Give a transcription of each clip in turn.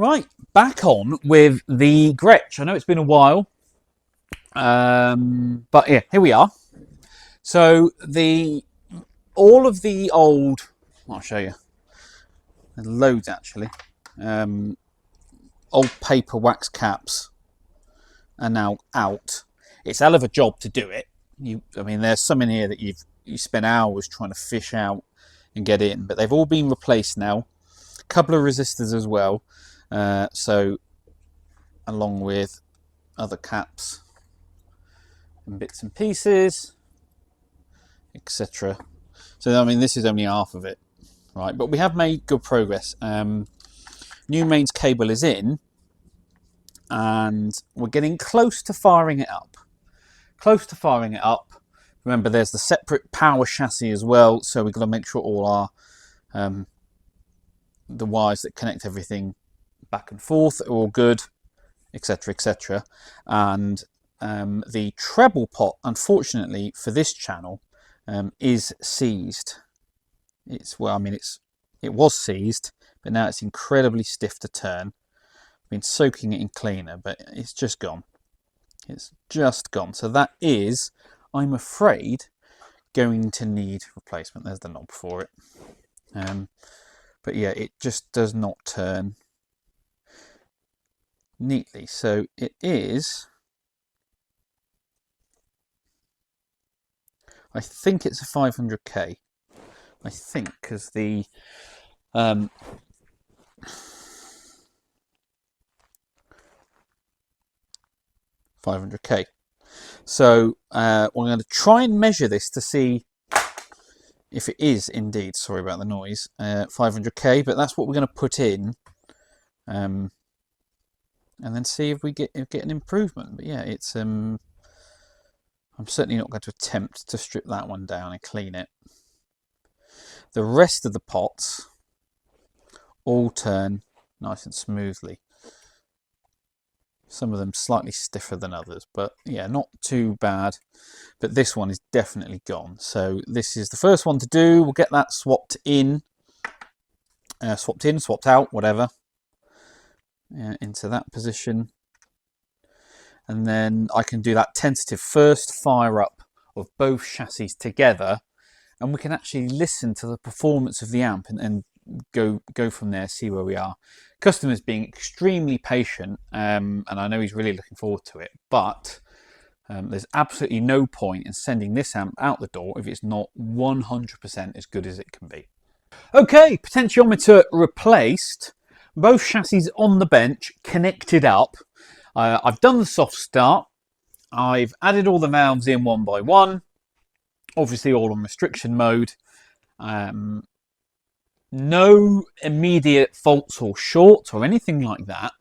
Right, back on with the Gretsch. I know it's been a while, but yeah, here we are. So all of the old, I'll show you. There's loads actually. Old paper wax caps are now out. It's a hell of a job to do it. I mean, there's some in here that you spend hours trying to fish out and get in, but they've all been replaced now. A couple of resistors as well. So along with other caps and bits and pieces, etc. So I mean, this is only half of it, right? But we have made good progress. New mains cable is in, and we're getting close to firing it up. Remember, there's the separate power chassis as well, so we've got to make sure all our the wires that connect everything back and forth are all good, etc, etc. And the treble pot, unfortunately for this channel, is seized. It was seized, but now it's incredibly stiff to turn. I've been soaking it in cleaner, but it's just gone. It's just gone. So that is, I'm afraid, going to need replacement. There's the knob for it. But yeah, it just does not turn neatly. So it is, I think it's a 500k. I think, because the 500k. So we're going to try and measure this to see if it is indeed, sorry about the noise, 500k, but that's what we're going to put in, and then see if we get an improvement. But yeah, it's I'm certainly not going to attempt to strip that one down and clean it. The rest of the pots all turn nice and smoothly. Some of them slightly stiffer than others, but yeah, not too bad. But this one is definitely gone. So this is the first one to do. We'll get that swapped in, swapped out, whatever, into that position. And then I can do that tentative first fire up of both chassis together, and we can actually listen to the performance of the amp and go from there, see where we are. Customer's being extremely patient, and I know he's really looking forward to it, but there's absolutely no point in sending this amp out the door if it's not 100% as good as it can be. Okay, potentiometer replaced, both chassis on the bench, connected up. I've done the soft start. I've added all the valves in one by one, obviously all on restriction mode. No immediate faults or shorts or anything like that.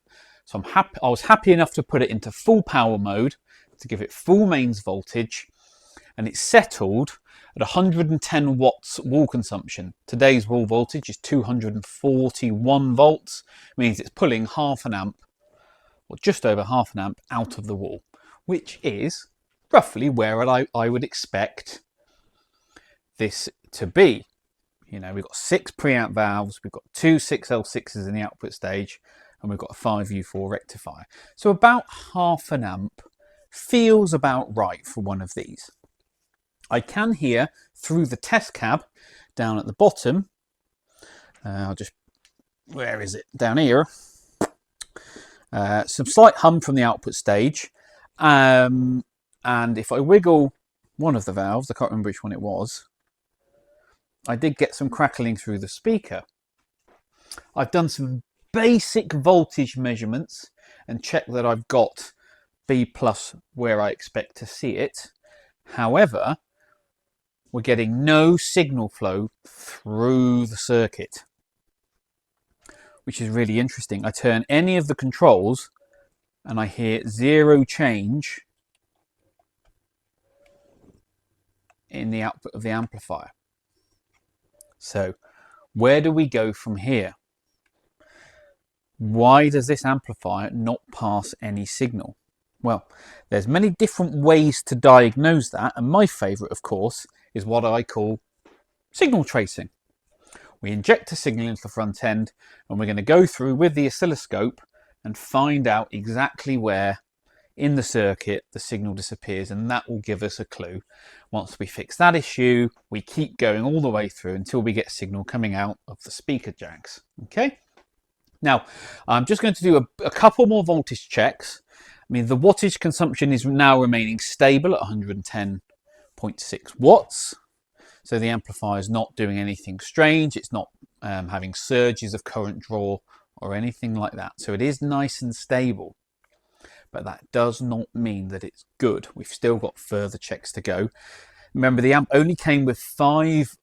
So I'm happy. I was happy enough to put it into full power mode to give it full mains voltage, and it's settled at 110 watts wall consumption. Today's wall voltage is 241 volts, means it's pulling half an amp, or just over half an amp, out of the wall, which is roughly where I would expect this to be. You know, we've got 6 preamp valves, we've got 2 6L6s in the output stage, and we've got a 5U4 rectifier. So about half an amp feels about right for one of these. I can hear through the test cab down at the bottom, where is it? Down here. Some slight hum from the output stage. And if I wiggle one of the valves, I can't remember which one it was, I did get some crackling through the speaker. I've done some basic voltage measurements and checked that I've got B+ where I expect to see it. However, we're getting no signal flow through the circuit, which is really interesting. I turn any of the controls and I hear zero change in the output of the amplifier. So where do we go from here? Why does this amplifier not pass any signal? Well, there's many different ways to diagnose that, and my favourite, of course, is what I call signal tracing. We inject a signal into the front end, and we're going to go through with the oscilloscope and find out exactly where in the circuit the signal disappears, and that will give us a clue. Once we fix that issue, we keep going all the way through until we get a signal coming out of the speaker jacks. Okay, now I'm just going to do a couple more voltage checks. I mean, the wattage consumption is now remaining stable at 110.6 watts. So the amplifier is not doing anything strange. It's not having surges of current draw or anything like that. So it is nice and stable. But that does not mean that it's good. We've still got further checks to go. Remember, the amp only came with 5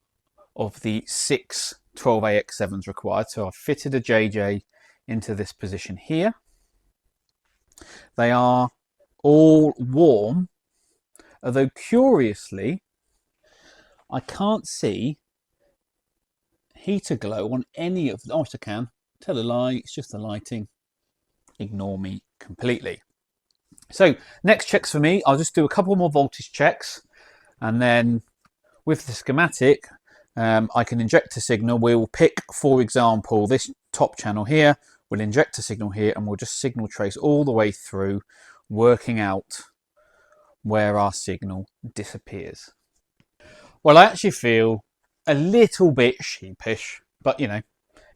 of the 6 12AX7s required. So I've fitted a JJ into this position here. They are all warm, although curiously, I can't see heater glow on any of them. Oh, I can. Tell a lie, it's just the lighting. Ignore me completely. So next checks for me, I'll just do a couple more voltage checks, and then with the schematic, I can inject a signal. We'll pick, for example, this top channel here. We'll inject a signal here, and we'll just signal trace all the way through, working out where our signal disappears. Well, I actually feel a little bit sheepish, but you know,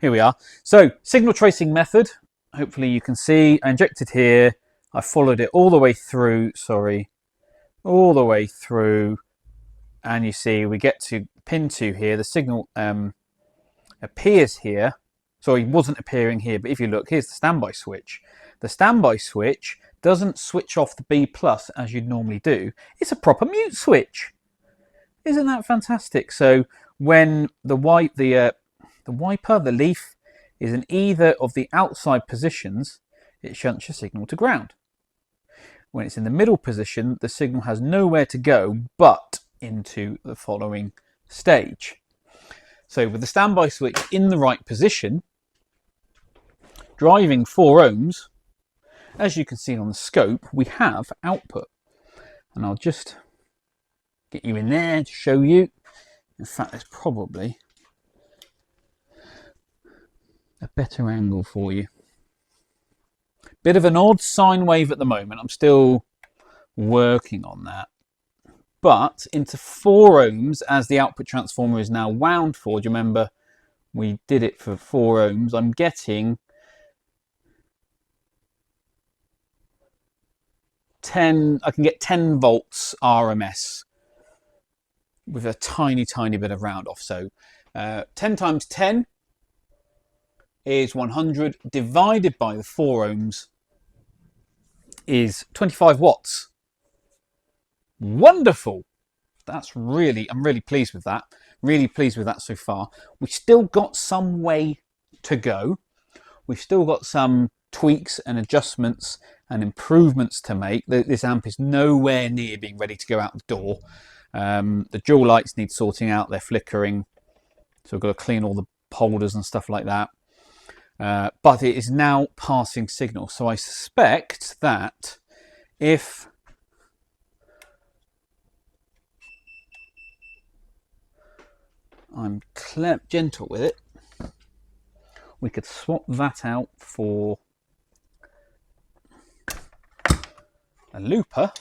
here we are. So, signal tracing method. Hopefully you can see I injected here. I followed it all the way through, all the way through. And you see we get to pin 2 here. The signal appears here. Sorry, it wasn't appearing here, but if you look, here's the standby switch. The standby switch doesn't switch off the B+ as you'd normally do. It's a proper mute switch. Isn't that fantastic? So when the wiper, the leaf, is in either of the outside positions, it shunts your signal to ground. When it's in the middle position, the signal has nowhere to go but into the following stage. So with the standby switch in the right position, driving 4 ohms, as you can see on the scope, we have output. And I'll just get you in there to show you. In fact, there's probably a better angle for you. Bit of an odd sine wave at the moment. I'm still working on that. But into 4 ohms, as the output transformer is now wound for, do you remember we did it for 4 ohms? I'm getting 10, I can get 10 volts RMS with a tiny bit of round off. So 10 times 10 is 100 divided by the 4 ohms is 25 watts. Wonderful. That's really, I'm really pleased with that. Really pleased with that so far. We've still got some way to go. We've still got some tweaks and adjustments and improvements to make. This amp is nowhere near being ready to go out the door. The dual lights need sorting out. They're flickering. So we've got to clean all the holders and stuff like that. But it is now passing signal. So I suspect that if I'm gentle with it, we could swap that out for a looper.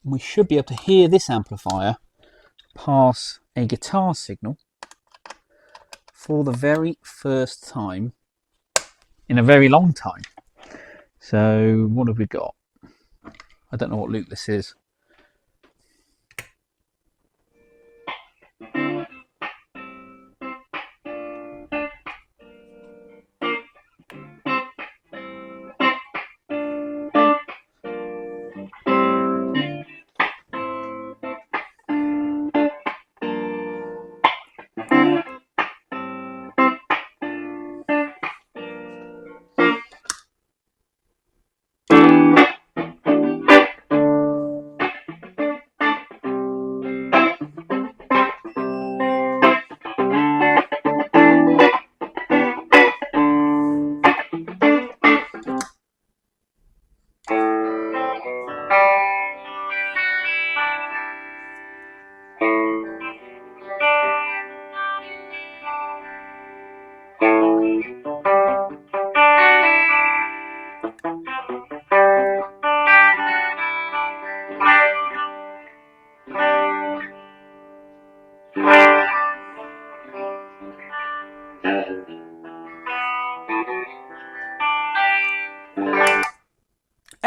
We should be able to hear this amplifier pass a guitar signal for the very first time in a very long time. So what have we got? I don't know what loop this is.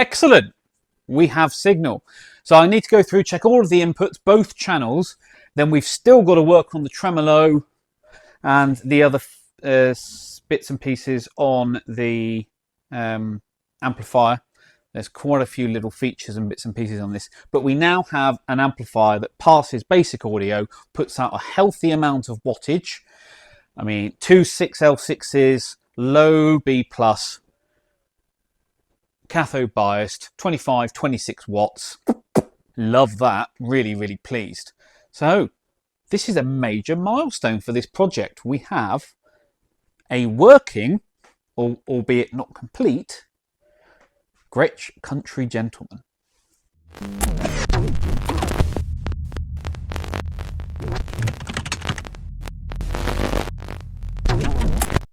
Excellent. We have signal. So I need to go through, check all of the inputs, both channels. Then we've still got to work on the tremolo and the other bits and pieces on the amplifier. There's quite a few little features and bits and pieces on this, but we now have an amplifier that passes basic audio, puts out a healthy amount of wattage. I mean, 2 6L6s, low B+, cathode biased, 25, 26 watts. Love that. Really, really pleased. So this is a major milestone for this project. We have a working, albeit not complete, Gretsch Country Gentleman.